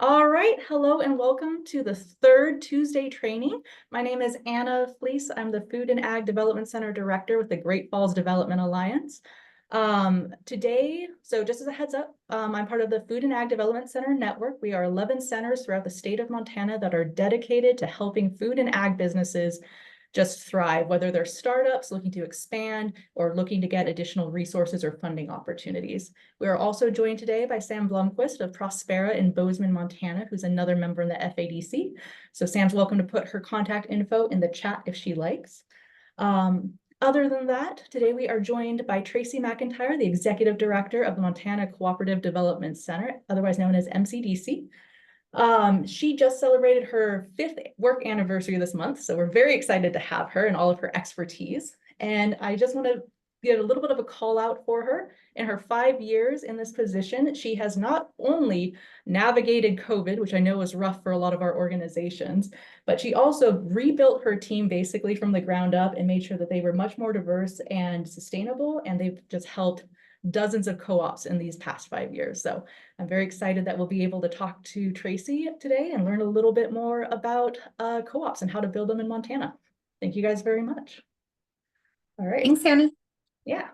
All right, hello and welcome to the third Tuesday training. My name is Anna Fleece. I'm the Food and Ag Development Center Director with the Great Falls Development Alliance. Today, so just as a heads up, I'm part of the Food and Ag Development Center Network. We are 11 centers throughout the state of Montana that are dedicated to helping food and ag businesses just thrive, whether they're startups looking to expand or looking to get additional resources or funding opportunities. We are also joined today by Sam Blomquist of Prospera in Bozeman, Montana, who's another member in the FADC. So Sam's welcome to put her contact info in the chat if she likes. Other than that, today we are joined by Tracy McIntyre, the Executive Director of the Montana Cooperative Development Center, otherwise known as MCDC. She just celebrated her 5th work anniversary this month, so we're very excited to have her and all of her expertise. And I just want to give a little bit of a call out for her. In her 5 years in this position, she has not only navigated COVID, which I know was rough for a lot of our organizations, but she also rebuilt her team basically from the ground up and made sure that they were much more diverse and sustainable, and they've just helped dozens of co-ops in these past 5 years. So I'm very excited that we'll be able to talk to Tracy today and learn a little bit more about co-ops and how to build them in Montana. Thank you guys very much. All right. Thanks, Anna. Yeah.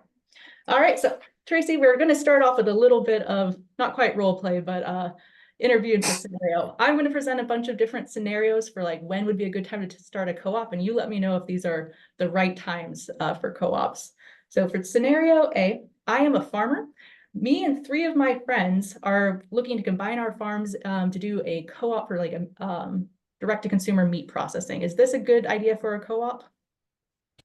All right. So Tracy, we're going to start off with a little bit of not quite role play, but interview into scenario. I'm going to present a bunch of different scenarios for like when would be a good time to start a co-op, and you let me know if these are the right times for co-ops. So for scenario A, I am a farmer. Me and 3 of my friends are looking to combine our farms to do a co-op for like a direct-to-consumer meat processing. Is this a good idea for a co-op?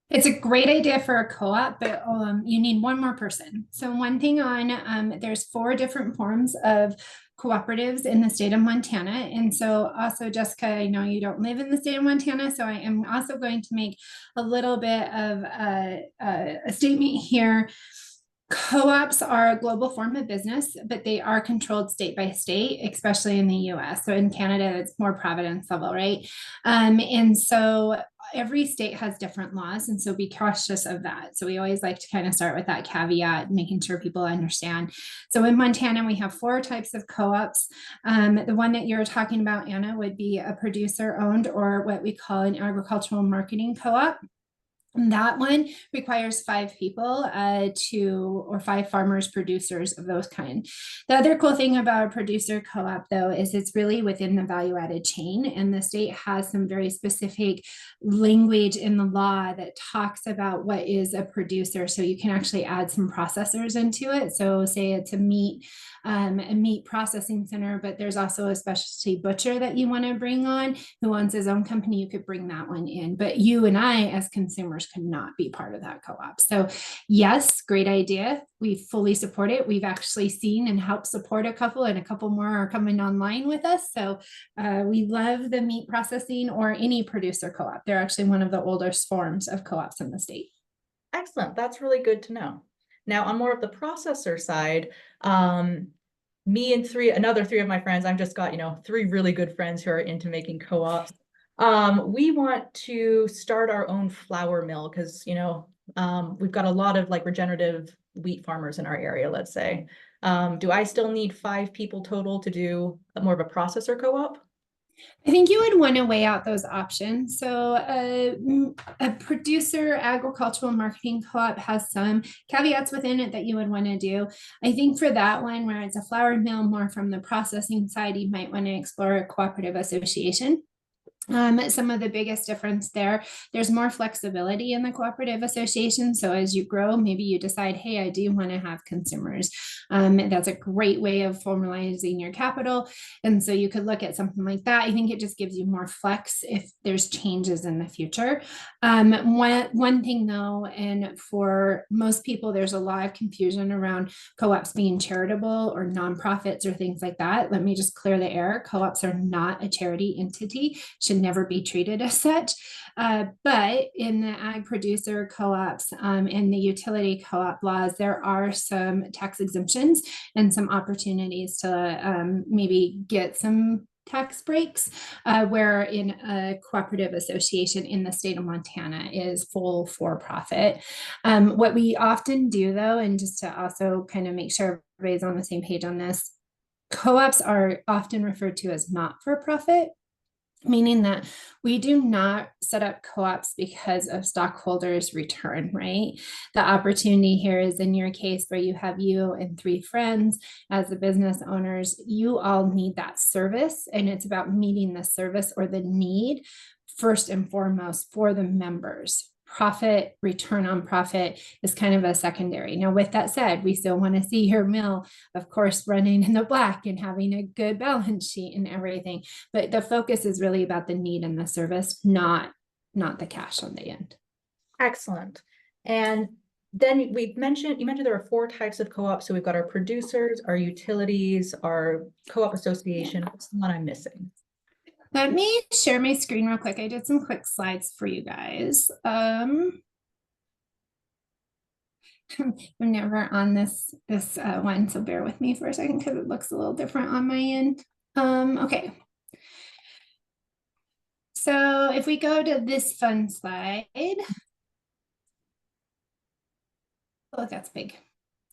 It's a great idea for a co-op, but you need one more person. So one thing on, there's 4 different forms of cooperatives in the state of Montana. And so also, Jessica, I know you don't live in the state of Montana, so I am also going to make a little bit of a statement here. Co-ops are a global form of business, but they are controlled state by state, especially in the US. So in Canada, it's more province level, right? And so every state has different laws. And so be cautious of that. So we always like to kind of start with that caveat, making sure people understand. So in Montana, we have 4 types of co-ops. The one that you're talking about, Anna, would be a producer owned or what we call an agricultural marketing co-op. That one requires 5 people or 5 farmers, producers of those kind. The other cool thing about a producer co-op, though, is it's really within the value-added chain, and the state has some very specific language in the law that talks about what is a producer. So you can actually add some processors into it. So say it's a meat processing center, but there's also a specialty butcher that you want to bring on who owns his own company. You could bring that one in, but you and I as consumers cannot be part of that co-op. So yes, great idea. We fully support it. We've actually seen and helped support a couple, and a couple more are coming online with us. So we love the meat processing or any producer co-op. They're actually one of the oldest forms of co-ops in the state. Excellent. That's really good to know. Now, on more of the processor side, me and another 3 of my friends, I've just got, 3 really good friends who are into making co-ops. We want to start our own flour mill because, we've got a lot of like regenerative wheat farmers in our area, let's say. Do I still need 5 people total to do more of a processor co-op? I think you would want to weigh out those options. So a producer agricultural marketing co-op has some caveats within it that you would want to do. I think for that one, where it's a flour mill more from the processing side, you might want to explore a cooperative association. Some of the biggest difference there's more flexibility in the cooperative association. So as you grow, maybe you decide, hey, I do want to have consumers. That's a great way of formalizing your capital. And so you could look at something like that. I think it just gives you more flex if there's changes in the future. One thing though, and for most people, there's a lot of confusion around co-ops being charitable or nonprofits or things like that. Let me just clear the air. Co-ops are not a charity entity. Should never be treated as such. But in the ag producer co-ops and the utility co-op laws, there are some tax exemptions and some opportunities to maybe get some tax breaks, where in a cooperative association in the state of Montana is full for profit. What we often do though, and just to also kind of make sure everybody's on the same page on this, Co-ops are often referred to as not-for-profit, meaning that we do not set up co-ops because of stockholders' return, right? The opportunity here is in your case where you have you and 3 friends as the business owners, you all need that service, and it's about meeting the service or the need first and foremost for the members. Profit, return on profit is kind of a secondary. Now, with that said, we still want to see your mill, of course, running in the black and having a good balance sheet and everything. But the focus is really about the need and the service, not the cash on the end. Excellent. And then you mentioned there are 4 types of co-ops. So we've got our producers, our utilities, our co-op association. What's the one I'm missing? Let me share my screen real quick. I did some quick slides for you guys. I'm never on this one, so bear with me for a second because it looks a little different on my end. Okay. So if we go to this fun slide, oh, that's big.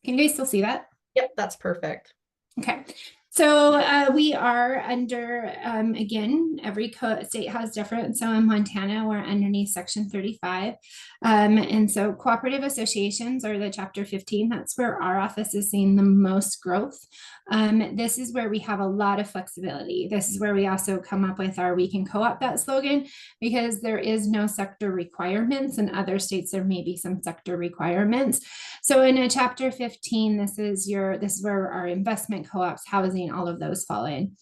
Can you guys still see that? Yep, that's perfect. Okay. So we are under, again, every state has different. So in Montana, we're underneath Section 35. And so cooperative associations are the Chapter 15. That's where our office is seeing the most growth. This is where we have a lot of flexibility. This is where we also come up with our "we can co-op" that slogan, because there is no sector requirements. In other states, there may be some sector requirements. So in a Chapter 15, this is where our investment co-ops, housing, all of those fall in.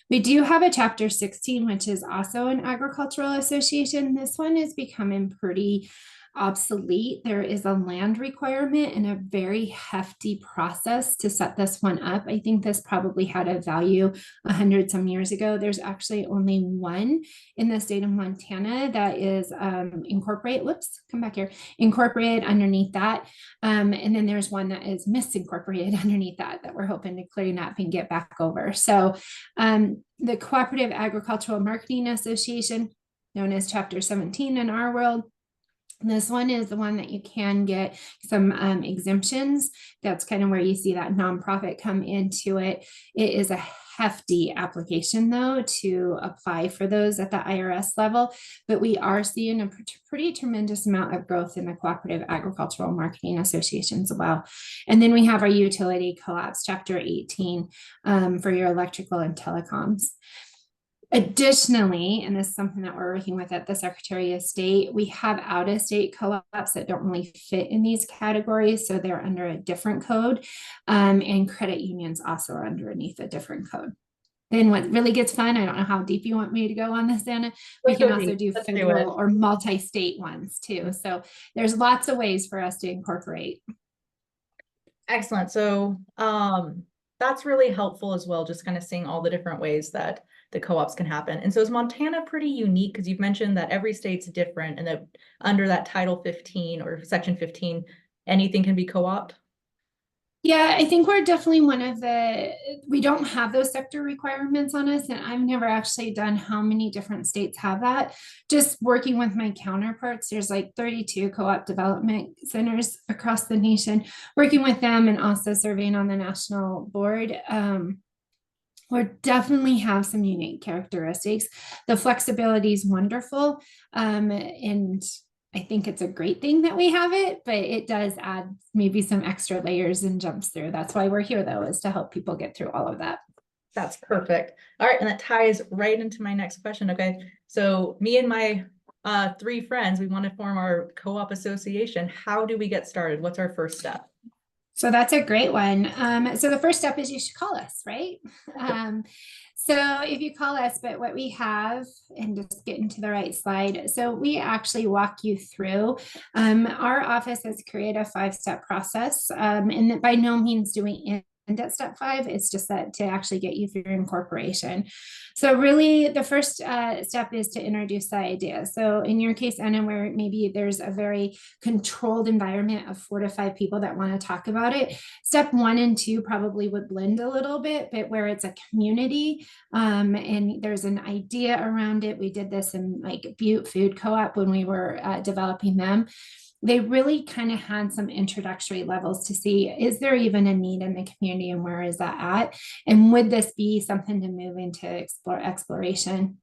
We do have a Chapter 16, which is also an agricultural association. This one is becoming pretty obsolete. There is a land requirement and a very hefty process to set this one up. I think this probably had a value 100 some years ago. There's actually only one in the state of Montana that is incorporated underneath that. And then there's one that is misincorporated underneath that we're hoping to clean up and get back over. So the Cooperative Agricultural Marketing Association, known as Chapter 17 in our world, this one is the one that you can get some exemptions. That's kind of where you see that nonprofit come into it. It is a hefty application, though, to apply for those at the IRS level, but we are seeing a pretty tremendous amount of growth in the Cooperative Agricultural Marketing Associations as well. And then we have our utility co-ops, Chapter 18, for your electrical and telecoms. Additionally, and this is something that we're working with at the Secretary of State, we have out-of-state co-ops that don't really fit in these categories, so they're under a different code, and credit unions also are underneath a different code. Then what really gets fun, I don't know how deep you want me to go on this, Anna, we can also do federal or multi-state ones too. So there's lots of ways for us to incorporate. Excellent. So that's really helpful as well, just kind of seeing all the different ways that the co-ops can happen. And so is Montana pretty unique? Because you've mentioned that every state's different and that under that Title 15 or Section 15, anything can be co-opt? Yeah, I think we're definitely we don't have those sector requirements on us, and I've never actually done how many different states have that. Just working with my counterparts, there's like 32 co-op development centers across the nation, working with them and also serving on the national board. We definitely have some unique characteristics. The flexibility is wonderful, and I think it's a great thing that we have it, but it does add maybe some extra layers and jumps through. That's why we're here, though, is to help people get through all of that. That's perfect. All right, and that ties right into my next question. Okay, so me and my 3 friends, we want to form our co-op association. How do we get started? What's our first step? So that's a great one. So the first step is you should call us, right? So if you call us, but what we have, and just get into the right slide. So we actually walk you through. Our office has created a 5-step process, and by no means do we end at step 5. It's just that to actually get you through incorporation. So really the first step is to introduce the idea. So in your case, Anna, where maybe there's a very controlled environment of 4 to 5 people that want to talk about it, step 1 and 2 probably would blend a little bit, but where it's a community and there's an idea around it. We did this in like Butte Food Co-op when we were developing them. they really kind of had some introductory levels to see, is there even a need in the community and where is that at? And would this be something to move into exploration?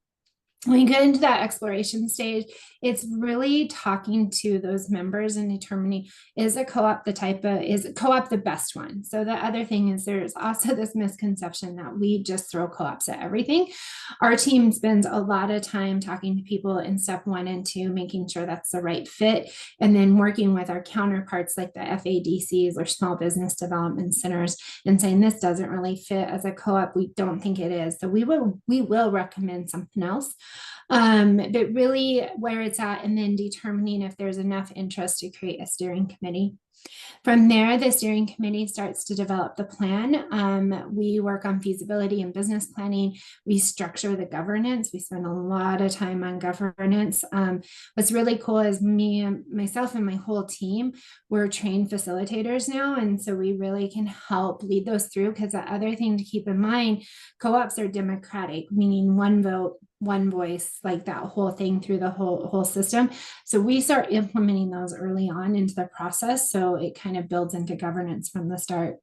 When you get into that exploration stage, it's really talking to those members and determining, is a co-op is a co-op the best one? So the other thing is there's also this misconception that we just throw co-ops at everything. Our team spends a lot of time talking to people in step 1 and 2, making sure that's the right fit, and then working with our counterparts like the FADCs or small business development centers and saying this doesn't really fit as a co-op. We don't think it is. So we will recommend something else. But really where it's at, and then determining if there's enough interest to create a steering committee. From there, the steering committee starts to develop the plan. We work on feasibility and business planning. We structure the governance. We spend a lot of time on governance. What's really cool is myself and my whole team, we're trained facilitators now. And so we really can help lead those through, because the other thing to keep in mind, co-ops are democratic, meaning one vote, one voice, like that whole thing through the whole system. So we start implementing those early on into the process. So it kind of builds into governance from the start.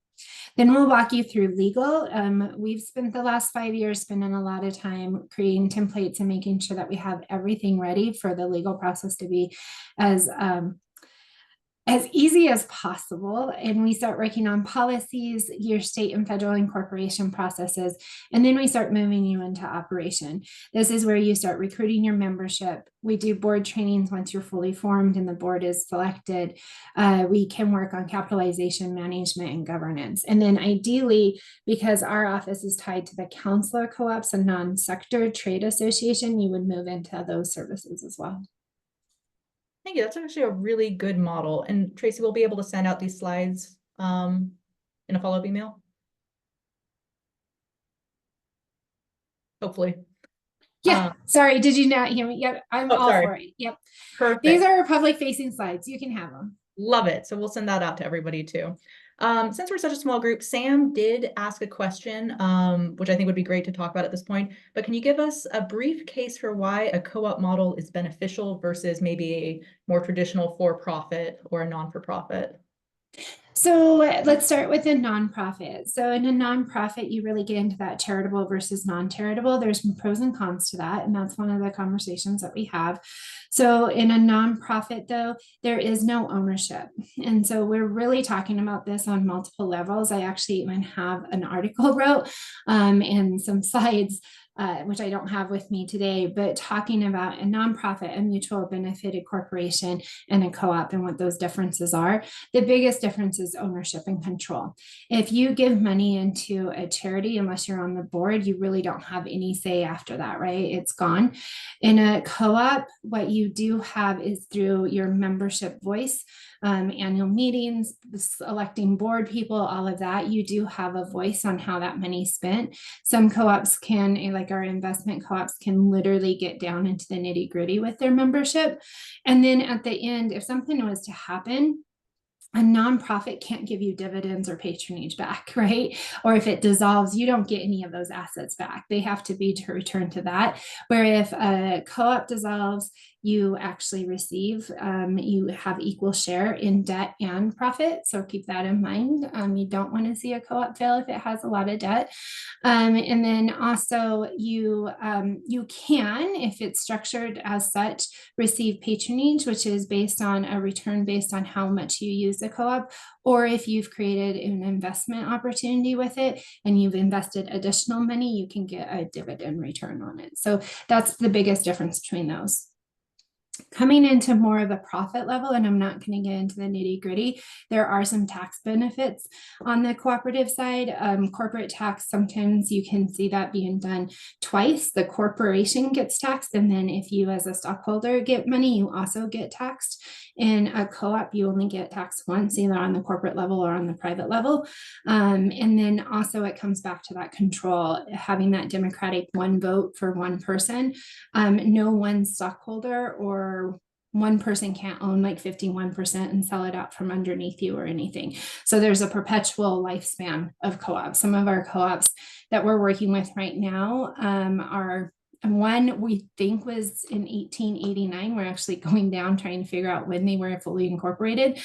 Then we'll walk you through legal. We've spent the last 5 years spending a lot of time creating templates and making sure that we have everything ready for the legal process to be as easy as possible. And we start working on policies, your state and federal incorporation processes, and then we start moving you into operation. This is where you start recruiting your membership. We do board trainings once you're fully formed and the board is selected. We can work on capitalization management and governance. And then ideally, because our office is tied to the Council of Co-ops, a non-sector trade association, you would move into those services as well. Thank you. That's actually a really good model. And Tracy, we'll be able to send out these slides in a follow-up email. Hopefully. Yeah, sorry, did you not hear me? Yep, I'm all for it. Yep. Perfect. These are public-facing slides. You can have them. Love it. So we'll send that out to everybody too. Since we're such a small group, Sam did ask a question, which I think would be great to talk about at this point, but can you give us a brief case for why a co-op model is beneficial versus maybe a more traditional for-profit or a non-for-profit? So let's start with a nonprofit. So in a nonprofit, you really get into that charitable versus non-charitable. There's some pros and cons to that. And that's one of the conversations that we have. So in a nonprofit, though, there is no ownership. And so we're really talking about this on multiple levels. I actually even have an article wrote and some slides which I don't have with me today, but talking about a nonprofit, a mutual benefited corporation, and a co-op and what those differences are. The biggest difference is ownership and control. If you give money into a charity, unless you're on the board, you really don't have any say after that, right? It's gone. In a co-op, what you do have is through your membership voice, annual meetings, electing board people, all of that, you do have a voice on how that money's spent. Some co-ops can, like our investment co-ops, can literally get down into the nitty-gritty with their membership. And then at the end, if something was to happen, a nonprofit can't give you dividends or patronage back, right? Or if it dissolves, you don't get any of those assets back. They have to be to return to that. Where if a co-op dissolves, you actually receive, you have equal share in debt and profit. So keep that in mind. You don't want to see a co-op fail if it has a lot of debt. And then also you can, if it's structured as such, receive patronage, which is based on a return based on how much you use the co-op, or if you've created an investment opportunity with it and you've invested additional money, you can get a dividend return on it. So that's the biggest difference between those. Coming into more of a profit level, and I'm not going to get into the nitty gritty, there are some tax benefits on the cooperative side. Corporate tax, sometimes you can see that being done twice. The corporation gets taxed, and then if you as a stockholder get money, you also get taxed. In a co-op, you only get taxed once, either on the corporate level or on the private level. And then also it comes back to that control, having that democratic one vote for one person. No one stockholder or one person can't own like 51% and sell it out from underneath you or anything. So there's a perpetual lifespan of co-ops. Some of our co-ops that we're working with right now are And one we think was in 1889. We're actually going down trying to figure out when they were fully incorporated.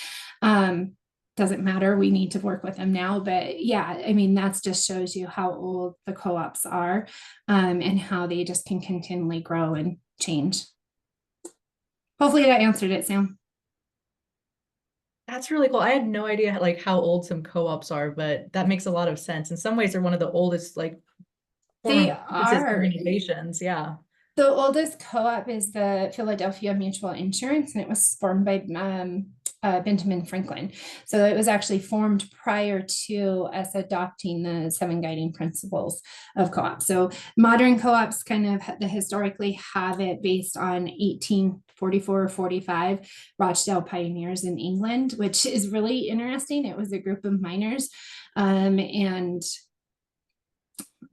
Doesn't matter. We need to work with them now. But yeah, I mean, that's just shows you how old the co-ops are, and how they just can continually grow and change. Hopefully that answered it, Sam. That's really cool. I had no idea like how old some co-ops are, but that makes a lot of sense. In some ways, they're one of the oldest like They form of businesses, are. organizations. Yeah. The oldest co-op is the Philadelphia Mutual Insurance, and it was formed by Benjamin Franklin. So it was actually formed prior to us adopting the 7 guiding principles of co-op. So modern co-ops kind of historically have it based on 1844 or 45 Rochdale pioneers in England, which is really interesting. It was a group of miners, and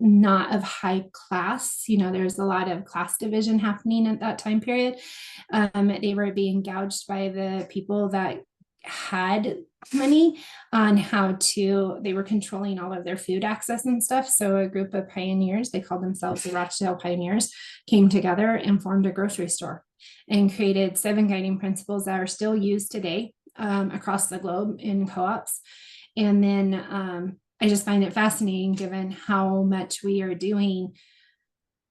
not of high class. There's a lot of class division happening at that time period. They were being gouged by the people that had money on they were controlling all of their food access and stuff. So a group of pioneers, they called themselves the Rochdale Pioneers, came together and formed a grocery store and created 7 guiding principles that are still used today, across the globe in co-ops. And then I just find it fascinating given how much we are doing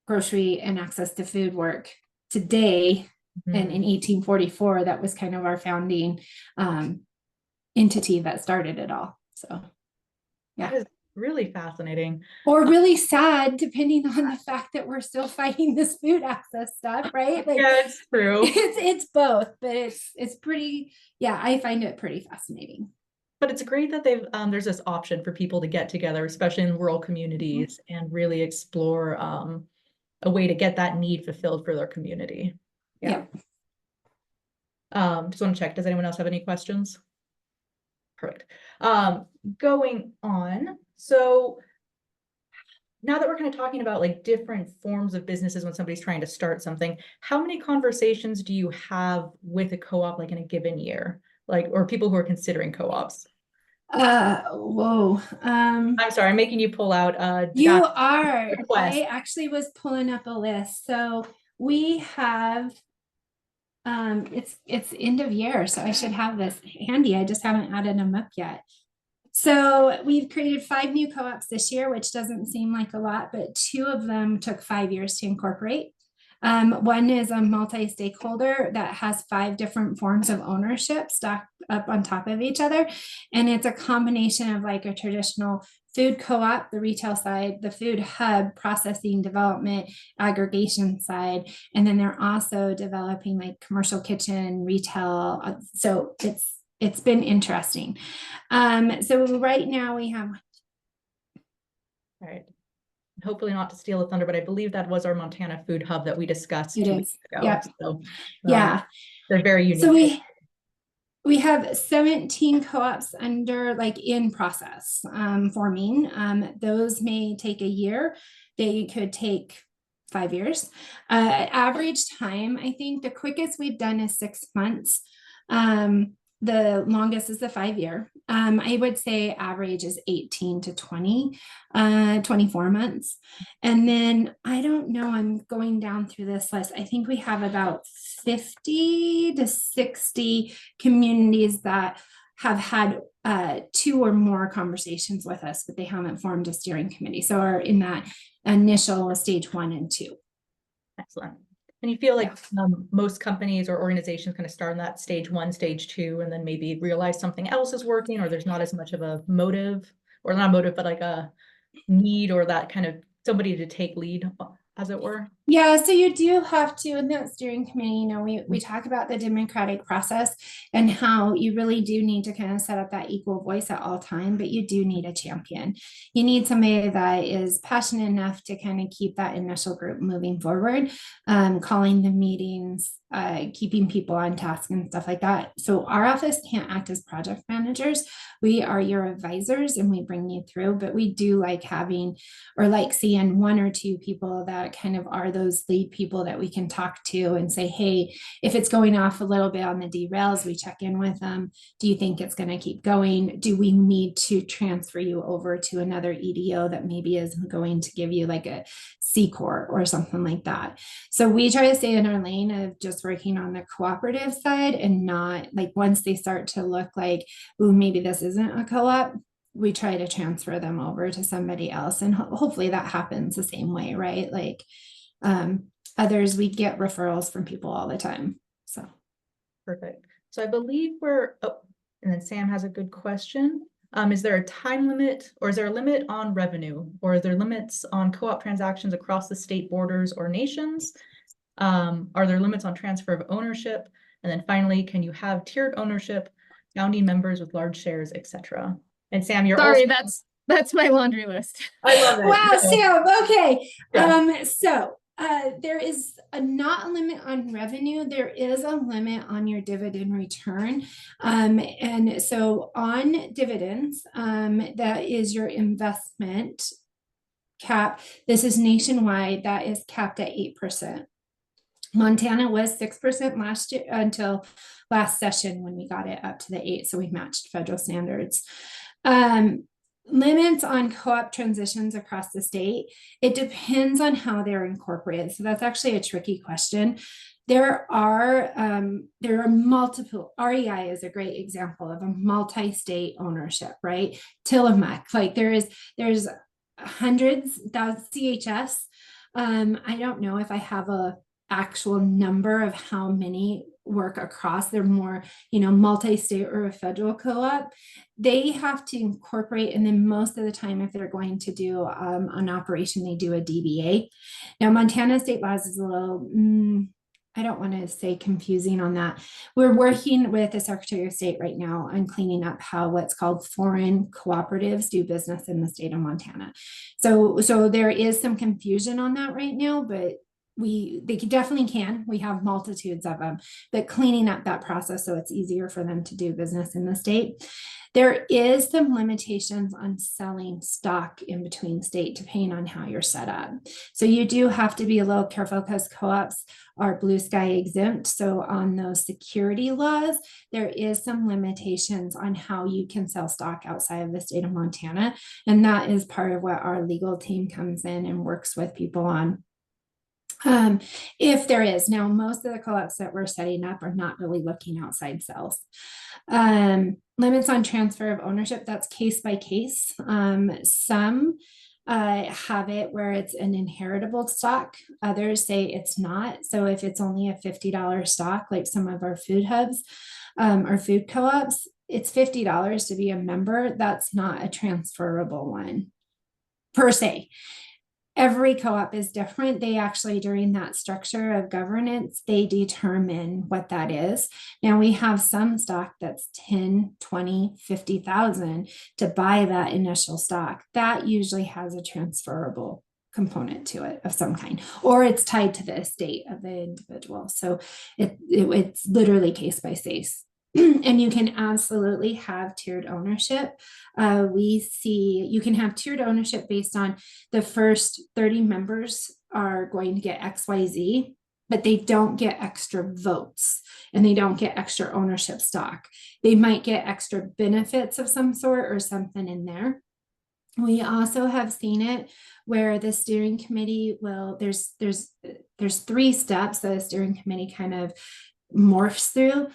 grocery and access to food work today. And in 1844, that was kind of our founding entity that started it all. So, yeah. That is really fascinating. Or really sad, depending on the fact that we're still fighting this food access stuff, right? Like, Yeah, it's true. It's both, but it's pretty, yeah, I find it pretty fascinating. But it's great that there's this option for people to get together, especially in rural communities, and really explore a way to get that need fulfilled for their community. Yeah. Just want to check. Does anyone else have any questions? Perfect. Going on. So now that we're kind of talking about like different forms of businesses when somebody's trying to start something, how many conversations do you have with a co-op like in a given year? Like, or people who are considering co-ops? Whoa. I'm sorry, I'm making you pull out You are. request. I actually was pulling up a list. So we have it's end of year, so I should have this handy. I just haven't added them up yet. So we've created 5 new co-ops this year, which doesn't seem like a lot, but 2 of them took 5 years to incorporate. One is a multi-stakeholder that has 5 different forms of ownership stacked up on top of each other. And it's a combination of like a traditional food co-op, the retail side, the food hub, processing, development, aggregation side. And then they're also developing like commercial kitchen, retail. So it's been interesting. So right now we have. All right. Hopefully not to steal the thunder, but I believe that was our Montana food hub that we discussed 2 weeks ago. Yep. So Yeah. they're very unique. So we have 17 co-ops under like in process forming. Those may take a year. They could take 5 years. Average time, I think the quickest we've done is 6 months. The longest is the 5-year. I would say average is 18 to 24 months. And then I don't know, I'm going down through this list. I think we have about 50 to 60 communities that have had 2 or more conversations with us, but they haven't formed a steering committee. So are in that initial stage 1 and 2. Excellent. And you feel like most companies or organizations kind of start in that stage 1, stage 2, and then maybe realize something else is working, or there's not as much of a motive, or not a motive, but like a need, or that kind of somebody to take lead, as it were. Yeah, so you do have to, in that steering committee, we talk about the democratic process and how you really do need to kind of set up that equal voice at all time, but you do need a champion. You need somebody that is passionate enough to kind of keep that initial group moving forward, calling the meetings, keeping people on task and stuff like that. So our office can't act as project managers. We are your advisors and we bring you through, but we do like having or like seeing one or two people that kind of are those lead people that we can talk to and say, hey, if it's going off a little bit on the derails, we check in with them. Do you think it's going to keep going? Do we need to transfer you over to another EDO that maybe is going to give you like a C Corp or something like that? So we try to stay in our lane of just working on the cooperative side and not like once they start to look like, ooh, maybe this isn't a co-op, we try to transfer them over to somebody else. And hopefully that happens the same way, right? Like others, we get referrals from people all the time. So. Perfect. So I believe and then Sam has a good question. Is there a time limit or is there a limit on revenue or are there limits on co-op transactions across the state borders or nations? Are there limits on transfer of ownership? And then finally, can you have tiered ownership, founding members with large shares, etc.? And Sam, you're Sorry, also that's my laundry list. I love it. Wow, Sam. Okay. Yeah. There is not a limit on revenue. There is a limit on your dividend return. And so on dividends, that is your investment cap. This is nationwide. That is capped at 8%. Montana was 6% last year until last session when we got it up to the 8. So we matched federal standards. Limits on co-op transitions across the state. It depends on how they're incorporated. So that's actually a tricky question. There are multiple. REI is a great example of a multi-state ownership, right? Tillamook, like there's hundreds, thousands CHS. I don't know if I have a actual number of how many work across. They're more, multi-state or a federal co-op. They have to incorporate, and then most of the time, if they're going to do an operation, they do a DBA. Now, Montana state laws is a little, I don't want to say confusing on that. We're working with the Secretary of State right now on cleaning up how what's called foreign cooperatives do business in the state of Montana. So there is some confusion on that right now, but they definitely can. We have multitudes of them, but cleaning up that process so it's easier for them to do business in the state. There is some limitations on selling stock in between state depending on how you're set up. So you do have to be a little careful because co-ops are blue sky exempt. So on those security laws, there is some limitations on how you can sell stock outside of the state of Montana. And that is part of what our legal team comes in and works with people on. If there is. Now, most of the co-ops that we're setting up are not really looking outside sales. Limits on transfer of ownership, that's case by case. Some have it where it's an inheritable stock. Others say it's not. So if it's only a $50 stock, like some of our food hubs or food co-ops, it's $50 to be a member. That's not a transferable one per se. Every co-op is different. They actually, during that structure of governance, they determine what that is. Now we have some stock that's 10, 20, 50,000 to buy that initial stock. That usually has a transferable component to it of some kind, or it's tied to the estate of the individual. So it's literally case by case. And you can absolutely have tiered ownership. We see you can have tiered ownership based on the first 30 members are going to get XYZ, but they don't get extra votes and they don't get extra ownership stock. They might get extra benefits of some sort or something in there. We also have seen it where the steering committee there's 3 steps that the steering committee kind of morphs through.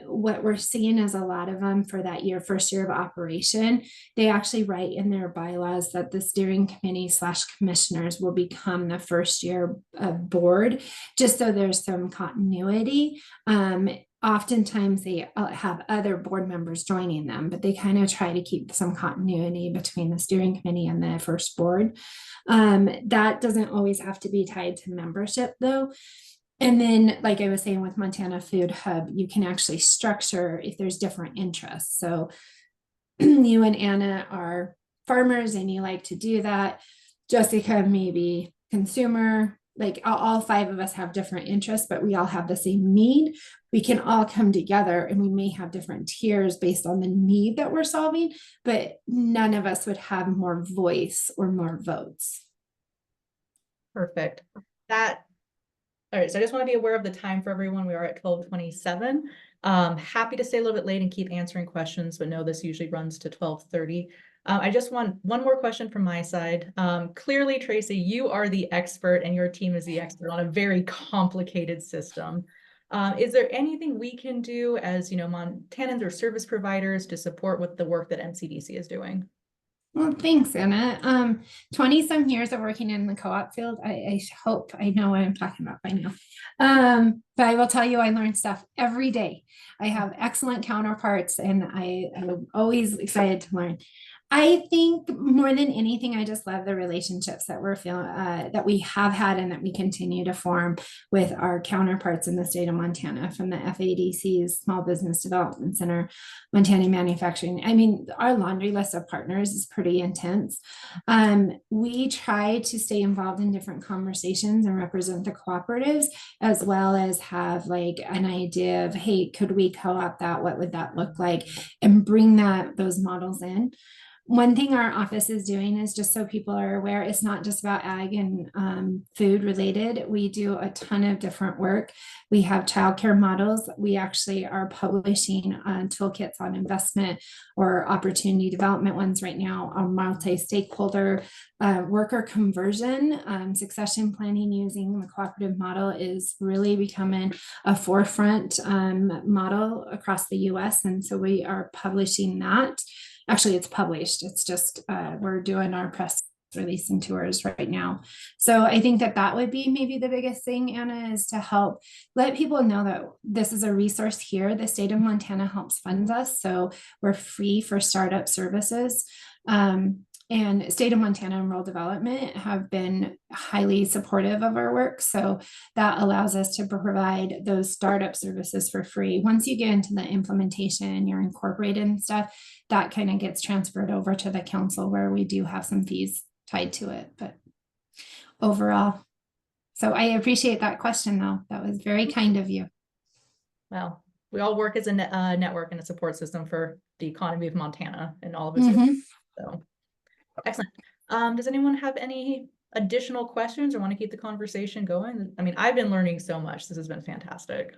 What we're seeing is a lot of them for that first year of operation, they actually write in their bylaws that the steering committee / commissioners will become the first year of board, just so there's some continuity. Oftentimes they have other board members joining them, but they kind of try to keep some continuity between the steering committee and the first board. That doesn't always have to be tied to membership though. And then, like I was saying with Montana Food Hub, you can actually structure if there's different interests. So you and Anna are farmers and you like to do that. Jessica, maybe consumer, like all five of us have different interests, but we all have the same need. We can all come together and we may have different tiers based on the need that we're solving, but none of us would have more voice or more votes. Perfect. All right, so I just want to be aware of the time for everyone. We are at 12:27. Happy to stay a little bit late and keep answering questions, but no, this usually runs to 12:30. I just want one more question from my side. Clearly, Tracy, you are the expert and your team is the expert on a very complicated system. Is there anything we can do as, Montanans or service providers to support with the work that MCDC is doing? Well, thanks, Anna. 20 some years of working in the co-op field. I hope I know what I'm talking about by now. But I will tell you, I learn stuff every day. I have excellent counterparts and I'm always excited to learn. I think more than anything, I just love the relationships that that we have had and that we continue to form with our counterparts in the state of Montana, from the FADC's Small Business Development Center, Montana Manufacturing. I mean, our laundry list of partners is pretty intense. We try to stay involved in different conversations and represent the cooperatives, as well as have like an idea of, hey, could we co-op that? What would that look like? And bring those models in. One thing our office is doing is, just so people are aware, it's not just about ag and food related. We do a ton of different work. We have childcare models. We actually are publishing toolkits on investment or opportunity development ones right now on multi-stakeholder worker conversion. Succession planning using the cooperative model is really becoming a forefront model across the US. And so we are publishing that. Actually, it's published. It's just we're doing our press release and tours right now. So I think that would be maybe the biggest thing, Anna, is to help let people know that this is a resource here. The state of Montana helps fund us, so we're free for startup services. And state of Montana and rural development have been highly supportive of our work. So that allows us to provide those startup services for free. Once you get into the implementation and you're incorporated and stuff, that kind of gets transferred over to the council, where we do have some fees tied to it. But overall, so I appreciate that question, though. That was very kind of you. Well, we all work as a network and a support system for the economy of Montana and all of its so. Excellent. Does anyone have any additional questions or want to keep the conversation going? I mean, I've been learning so much. This has been fantastic.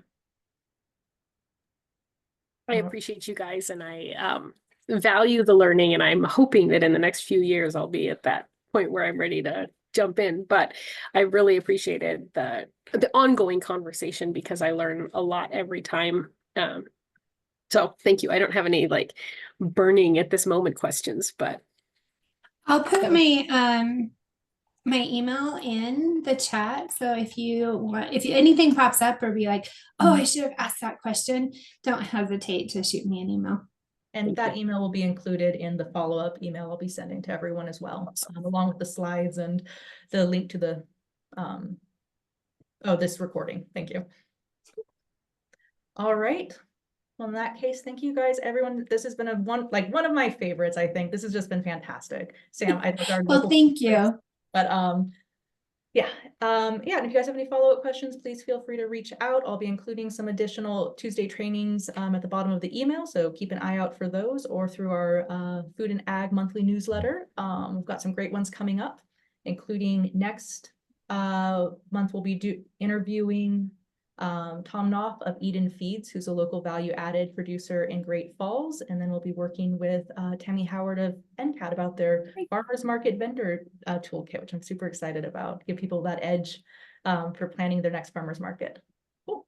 I appreciate you guys, and I value the learning, and I'm hoping that in the next few years I'll be at that point where I'm ready to jump in. But I really appreciated the ongoing conversation, because I learn a lot every time. So thank you. I don't have any like burning at this moment questions, but I'll put my my email in the chat. So if anything pops up or be like, oh, I should have asked that question, don't hesitate to shoot me an email. And that email will be included in the follow-up email I'll be sending to everyone as well, along with the slides and the link to the this recording. Thank you. All right. Well, in that case, thank you guys, everyone. This has been one of my favorites. I think this has just been fantastic. Sam, I think well, thank you. But yeah. And if you guys have any follow-up questions, please feel free to reach out. I'll be including some additional Tuesday trainings at the bottom of the email, so keep an eye out for those, or through our Food and Ag monthly newsletter. We've got some great ones coming up, including next month we'll be interviewing Tom Knopf of Eden Feeds, who's a local value-added producer in Great Falls. And then we'll be working with Tammy Howard of NCAT about their farmers market vendor toolkit, which I'm super excited about. Give people that edge for planning their next farmers market. Cool.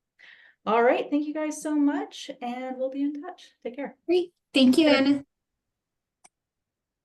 All right. Thank you guys so much. And we'll be in touch. Take care. Great. Thank you, Anna.